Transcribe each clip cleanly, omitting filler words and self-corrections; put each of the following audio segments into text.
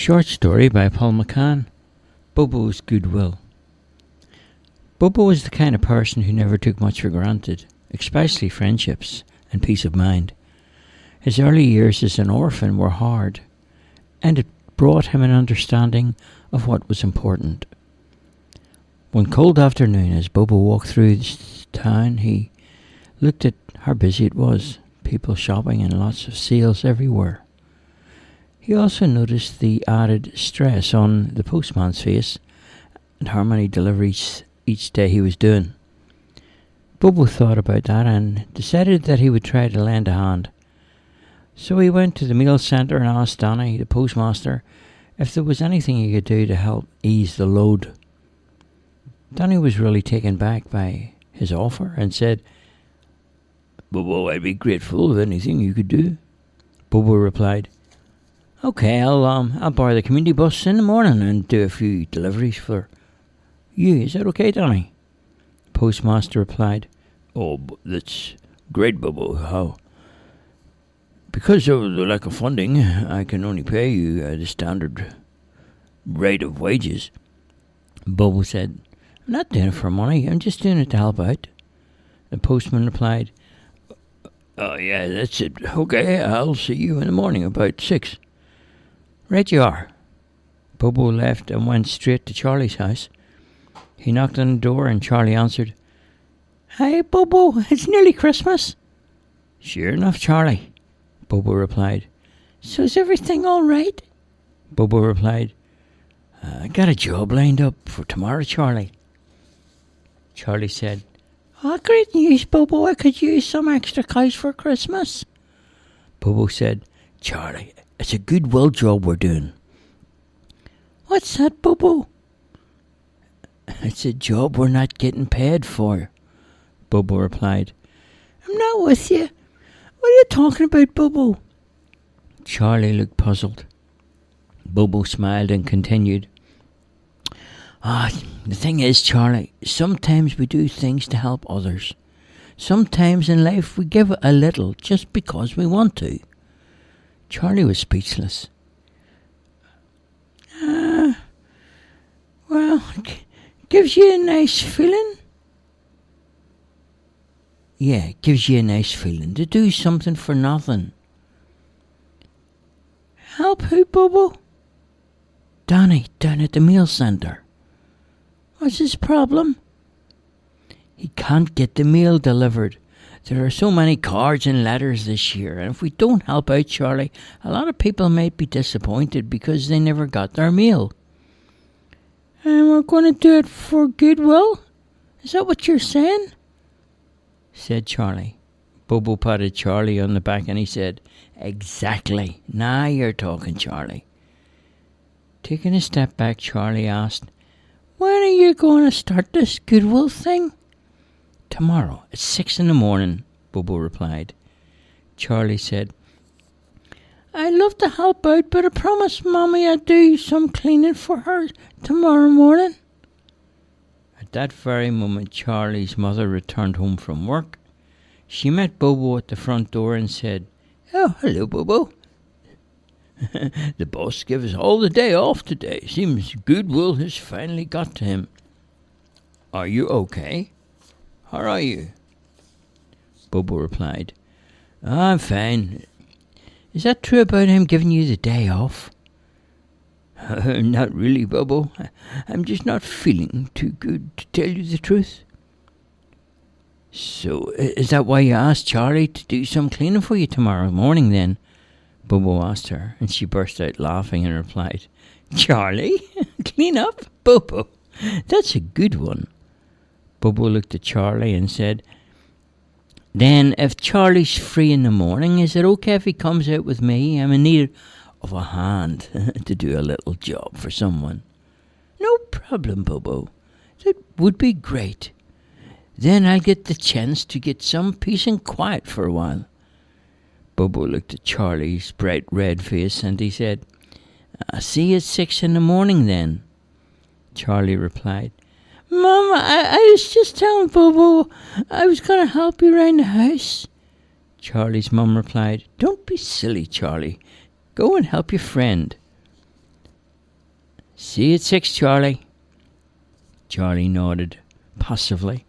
Short story by Paul McCann. Bobo's Goodwill. Bobo was the kind of person who never took much for granted, especially friendships and peace of mind. His early years as an orphan were hard, and it brought him an understanding of what was important. One cold afternoon, as Bobo walked through the town, he looked at how busy it was, people shopping and lots of sales everywhere. He also noticed the added stress on the postman's face and how many deliveries each day he was doing. Bobo thought about that and decided that he would try to lend a hand. So he went to the meal centre and asked Danny, the postmaster, if there was anything he could do to help ease the load. Danny was really taken back by his offer and said, "Bobo, I'd be grateful of anything you could do." Bobo replied, "Okay, I'll borrow the community bus in the morning and do a few deliveries for you. Is that okay, Danny?" The postmaster replied, "Oh, that's great, Bobo. How? Because of the lack of funding, I can only pay you the standard rate of wages." Bobo said, "I'm not doing it for money. I'm just doing it to help out." The postman replied, "Oh, yeah, that's it. Okay, I'll see you in the morning about 6. "Right you are." Bobo left and went straight to Charlie's house. He knocked on the door and Charlie answered. "Hi, Bobo, it's nearly Christmas." "Sure enough, Charlie," Bobo replied. "So is everything all right?" Bobo replied, "I got a job lined up for tomorrow, Charlie." Charlie said, "Oh, great news, Bobo. I could use some extra cash for Christmas." Bobo said, "Charlie, it's a Goodwill job we're doing." "What's that, Bobo?" "It's a job we're not getting paid for," Bobo replied. "I'm not with you. What are you talking about, Bobo?" Charlie looked puzzled. Bobo smiled and continued. The thing is, Charlie, sometimes we do things to help others. Sometimes in life we give a little just because we want to." Charlie was speechless. Well, gives you a nice feeling?" "Yeah, it gives you a nice feeling to do something for nothing." "Help who, Bobo?" "Danny, down at the meal centre." "What's his problem?" "He can't get the meal delivered. There are so many cards and letters this year, and if we don't help out, Charlie, a lot of people might be disappointed because they never got their meal." "And we're going to do it for Goodwill? Is that what you're saying?" said Charlie. Bobo patted Charlie on the back and he said, "Exactly. Now you're talking, Charlie." Taking a step back, Charlie asked, "When are you going to start this Goodwill thing?" "Tomorrow at 6 in the morning," Bobo replied. Charlie said, "I'd love to help out, but I promised Mommy I'd do some cleaning for her tomorrow morning." At that very moment, Charlie's mother returned home from work. She met Bobo at the front door and said, "Oh, hello, Bobo. The boss gave us all the day off today. Seems Goodwill has finally got to him. Are you okay? How are you?" Bobo replied, "I'm fine. Is that true about him giving you the day off?" "Not really, Bobo. I'm just not feeling too good, to tell you the truth." "So, is that why you asked Charlie to do some cleaning for you tomorrow morning, then?" Bobo asked her, and she burst out laughing and replied, "Charlie? Clean up? Bobo, that's a good one." Bobo looked at Charlie and said, "Then, if Charlie's free in the morning, is it okay if he comes out with me? I'm in need of a hand to do a little job for someone." "No problem, Bobo. That would be great. Then I'll get the chance to get some peace and quiet for a while." Bobo looked at Charlie's bright red face and he said, "I'll see you at 6 in the morning then." Charlie replied, "Mom, I was just telling Bobo I was going to help you around the house." Charlie's mum replied, "Don't be silly, Charlie. Go and help your friend." See you at 6, Charlie. Charlie nodded passively,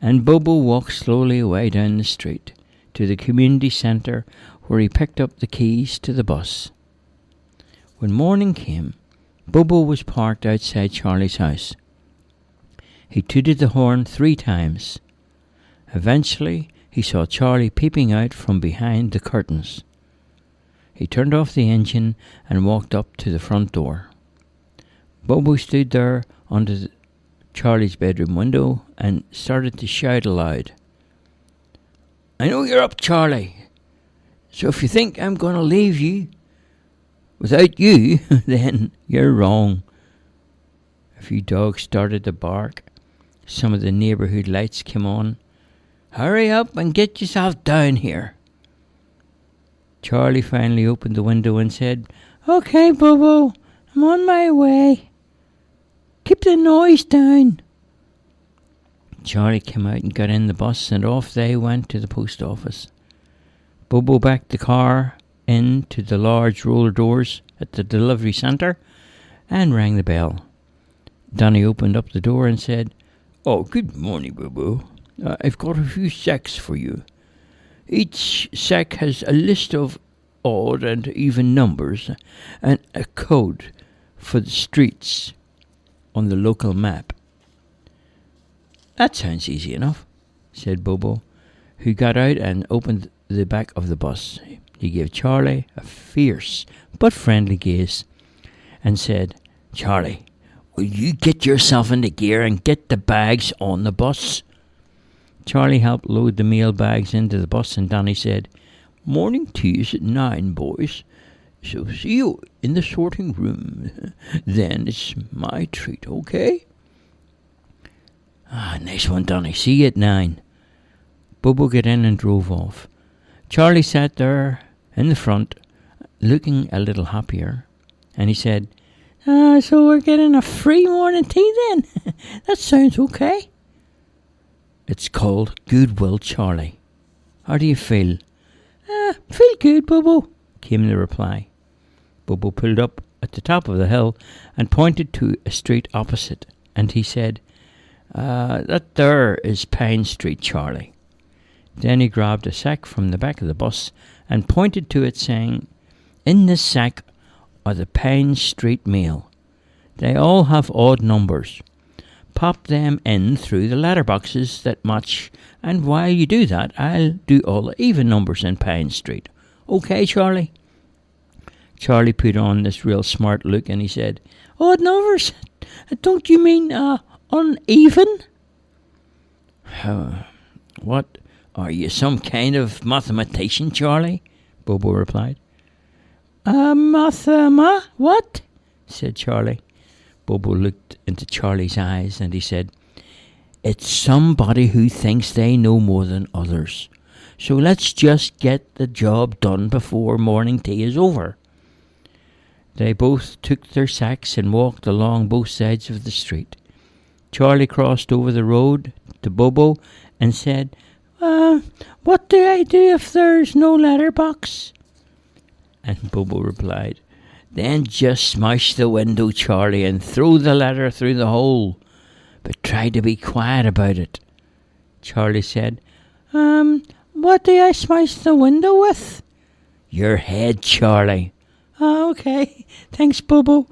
and Bobo walked slowly away down the street to the community centre, where he picked up the keys to the bus. When morning came, Bobo was parked outside Charlie's house. He tooted the horn 3 times. Eventually, he saw Charlie peeping out from behind the curtains. He turned off the engine and walked up to the front door. Bobo stood there under Charlie's bedroom window and started to shout aloud. "I know you're up, Charlie. So if you think I'm going to leave you without you, then you're wrong." A few dogs started to bark. Some of the neighbourhood lights came on. "Hurry up and get yourself down here." Charlie finally opened the window and said, "Okay, Bobo, I'm on my way. Keep the noise down." Charlie came out and got in the bus, and off they went to the post office. Bobo backed the car into the large roller doors at the delivery centre and rang the bell. Danny opened up the door and said, "Oh, good morning, Bobo. I've got a few sacks for you. Each sack has a list of odd and even numbers and a code for the streets on the local map." "That sounds easy enough," said Bobo, who got out and opened the back of the bus. He gave Charlie a fierce but friendly gaze and said, "Charlie, will you get yourself into gear and get the bags on the bus?" Charlie helped load the mail bags into the bus, and Danny said, "Morning tea's at 9, boys. So see you in the sorting room. Then it's my treat, okay?" "Nice one, Danny. See you at 9. Bobo got in and drove off. Charlie sat there in the front, looking a little happier, and he said, "So we're getting a free morning tea then? That sounds okay." "It's called Goodwill, Charlie. How do you feel?" "Feel good, Bobo," came the reply. Bobo pulled up at the top of the hill and pointed to a street opposite, and he said, "That there is Pine Street, Charlie." Then he grabbed a sack from the back of the bus and pointed to it, saying, "In this sack are the Pine Street mail. They all have odd numbers. Pop them in through the letterboxes that match, and while you do that, I'll do all the even numbers in Pine Street. Okay, Charlie?" Charlie put on this real smart look and he said, "Odd numbers? Don't you mean uneven?" "What, are you some kind of mathematician, Charlie?" Bobo replied. What?" said Charlie. Bobo looked into Charlie's eyes and he said, "It's somebody who thinks they know more than others. So let's just get the job done before morning tea is over." They both took their sacks and walked along both sides of the street. Charlie crossed over the road to Bobo and said, "What do I do if there's no letterbox?" And Bobo replied, "Then just smash the window, Charlie, and throw the letter through the hole. But try to be quiet about it." Charlie said, "What do I smash the window with?" "Your head, Charlie." "Okay. Thanks, Bobo."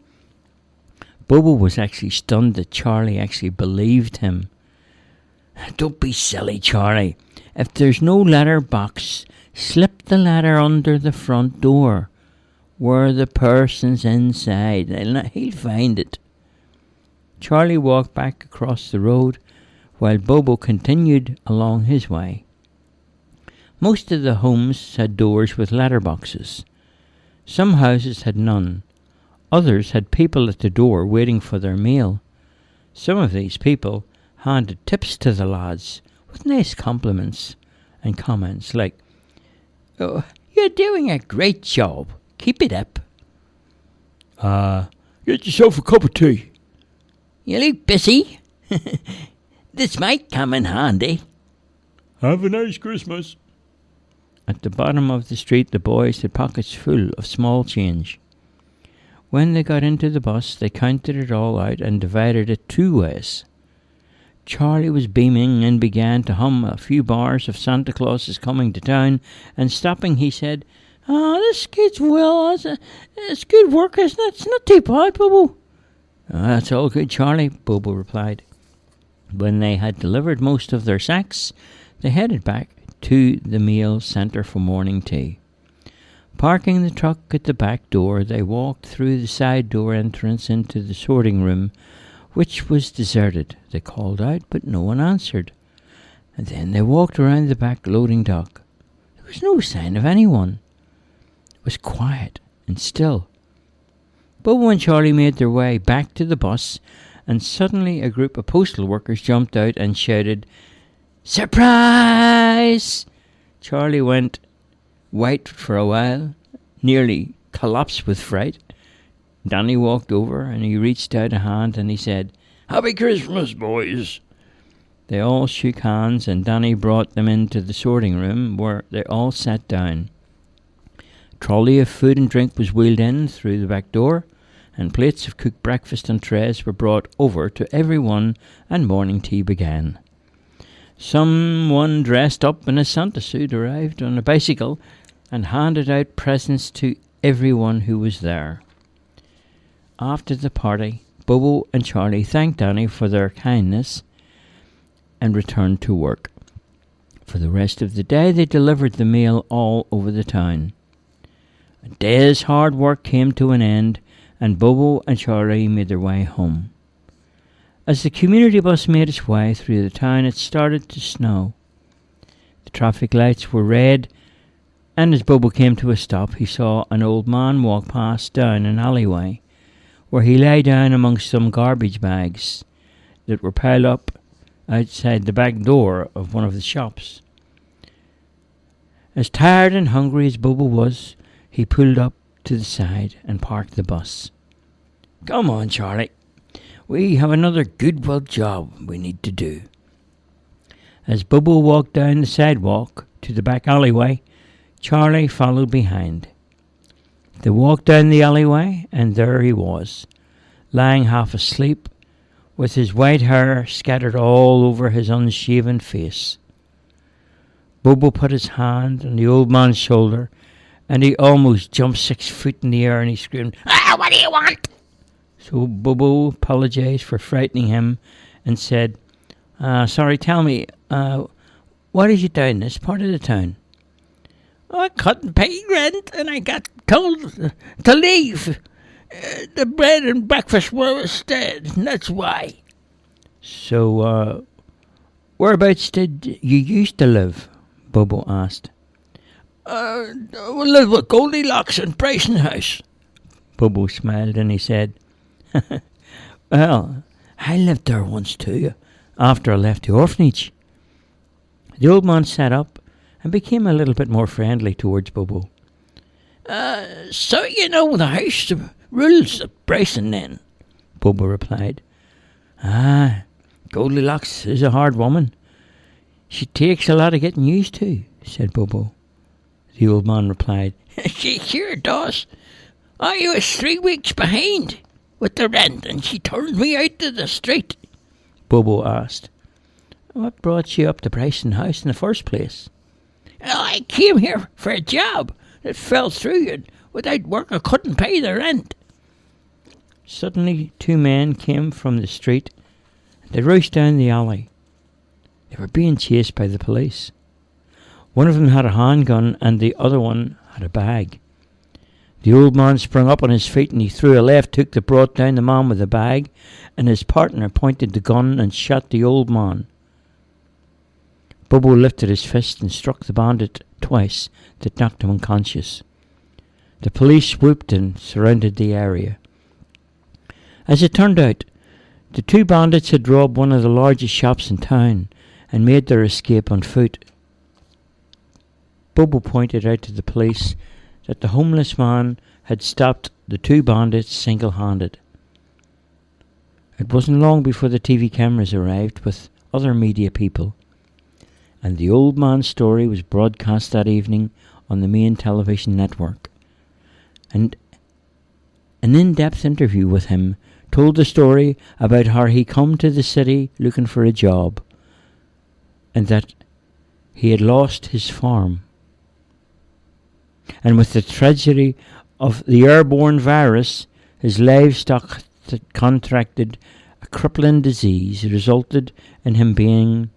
Bobo was actually stunned that Charlie actually believed him. "Don't be silly, Charlie. If there's no letter box, slip the letter under the front door, where the person's inside, and he'll find it." Charlie walked back across the road, while Bobo continued along his way. Most of the homes had doors with letter boxes. Some houses had none. Others had people at the door waiting for their mail. Some of these people handed tips to the lads with nice compliments and comments like, "Oh, you're doing a great job. Keep it up." "Get yourself a cup of tea." "You look busy. This might come in handy." "Have a nice Christmas." At the bottom of the street, the boys had pockets full of small change. When they got into the bus, they counted it all out and divided it 2 ways. Charlie was beaming and began to hum a few bars of Santa Claus is Coming to Town, and stopping, he said, this kid's well. It's good work, isn't it? It's not too bad, Bobo. That's all good, Charlie, Bobo replied. When they had delivered most of their sacks, they headed back to the meal centre for morning tea. Parking the truck at the back door, they walked through the side door entrance into the sorting room, which was deserted. They called out, but no one answered. And then they walked around the back loading dock. There was no sign of anyone. It was quiet and still. Bobo and Charlie made their way back to the bus, and suddenly a group of postal workers jumped out and shouted, "Surprise!" Charlie went white for a while, nearly collapsed with fright. Danny walked over and he reached out a hand and he said, Happy Christmas, boys. They all shook hands and Danny brought them into the sorting room where they all sat down. A trolley of food and drink was wheeled in through the back door, and plates of cooked breakfast and trays were brought over to everyone, and morning tea began. Someone dressed up in a Santa suit arrived on a bicycle and handed out presents to everyone who was there. After the party, Bobo and Charlie thanked Danny for their kindness and returned to work. For the rest of the day, they delivered the mail all over the town. A day's hard work came to an end, and Bobo and Charlie made their way home. As the community bus made its way through the town, it started to snow. The traffic lights were red, and as Bobo came to a stop, he saw an old man walk past down an alleyway, where he lay down amongst some garbage bags that were piled up outside the back door of one of the shops. As tired and hungry as Bobo was, he pulled up to the side and parked the bus. "Come on, Charlie. We have another Goodwill job we need to do." As Bobo walked down the sidewalk to the back alleyway, Charlie followed behind. They walked down the alleyway, and there he was, lying half asleep, with his white hair scattered all over his unshaven face. Bobo put his hand on the old man's shoulder, and he almost jumped 6 feet in the air, and he screamed, "What do you want?" So Bobo apologized for frightening him and said, "Sorry, tell me, what is you doing in this part of the town?" "I couldn't pay rent and I got told to leave. The bread and breakfast were stayed, and that's why." "So, whereabouts did you used to live?" Bobo asked. "We live with Goldilocks in Bryson House." Bobo smiled and he said, "Well, I lived there once too, after I left the orphanage." The old man sat up and became a little bit more friendly towards Bobo. "So you know the house rules at Bryson then?" Bobo replied. Goldilocks is a hard woman. She takes a lot of getting used to," said Bobo. The old man replied, "She sure does. I was 3 weeks behind with the rent and she turned me out to the street." Bobo asked, "What brought you up to Bryson House in the first place?" "I came here for a job that fell through, and without work I couldn't pay the rent." Suddenly 2 men came from the street. They rushed down the alley. They were being chased by the police. One of them had a handgun and the other one had a bag. The old man sprung up on his feet and he threw a left hook that brought down the man with the bag, and his partner pointed the gun and shot the old man. Bobo lifted his fist and struck the bandit twice that knocked him unconscious. The police swooped and surrounded the area. As it turned out, the 2 bandits had robbed one of the largest shops in town and made their escape on foot. Bobo pointed out to the police that the homeless man had stopped the 2 bandits single-handed. It wasn't long before the TV cameras arrived with other media people, and the old man's story was broadcast that evening on the main television network. And An in-depth interview with him told the story about how he come to the city looking for a job and that he had lost his farm. And with the tragedy of the airborne virus, his livestock contracted a crippling disease resulted in him being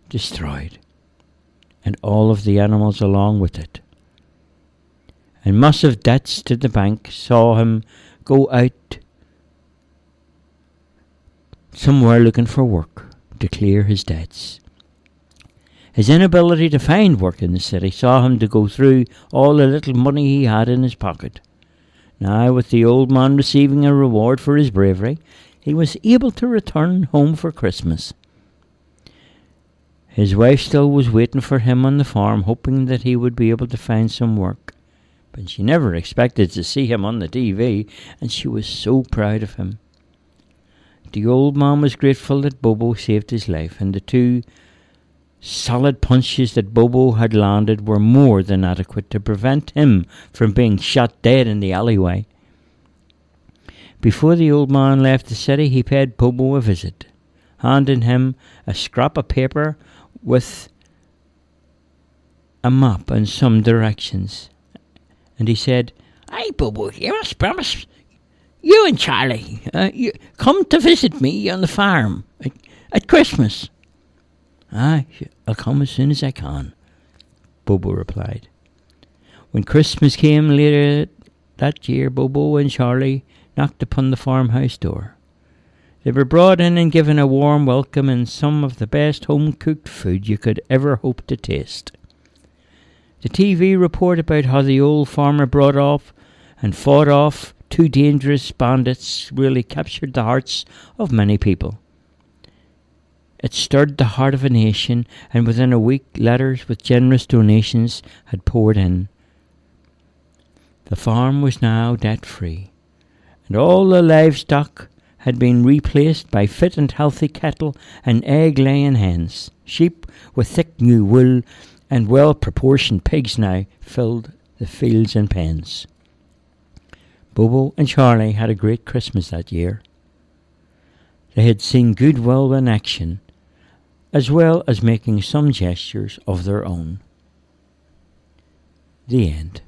destroyed, and all of the animals along with it. And massive debts to the bank saw him go out somewhere looking for work to clear his debts. His inability to find work in the city saw him to go through all the little money he had in his pocket. Now, with the old man receiving a reward for his bravery, he was able to return home for Christmas. His wife still was waiting for him on the farm, hoping that he would be able to find some work. But she never expected to see him on the TV, and she was so proud of him. The old man was grateful that Bobo saved his life, and the 2 solid punches that Bobo had landed were more than adequate to prevent him from being shot dead in the alleyway. Before the old man left the city, he paid Bobo a visit, handing him a scrap of paper with a map and some directions. And he said, "Aye, Bobo, you must promise you and Charlie you come to visit me on the farm at Christmas." "Aye, I'll come as soon as I can," Bobo replied. When Christmas came later that year, Bobo and Charlie knocked upon the farmhouse door. They were brought in and given a warm welcome and some of the best home-cooked food you could ever hope to taste. The TV report about how the old farmer brought off and fought off 2 dangerous bandits really captured the hearts of many people. It stirred the heart of a nation, and within a week letters with generous donations had poured in. The farm was now debt-free, and all the livestock had been replaced by fit and healthy cattle and egg-laying hens. Sheep with thick new wool and well-proportioned pigs now filled the fields and pens. Bobo and Charlie had a great Christmas that year. They had seen Goodwill in action, as well as making some gestures of their own. The end.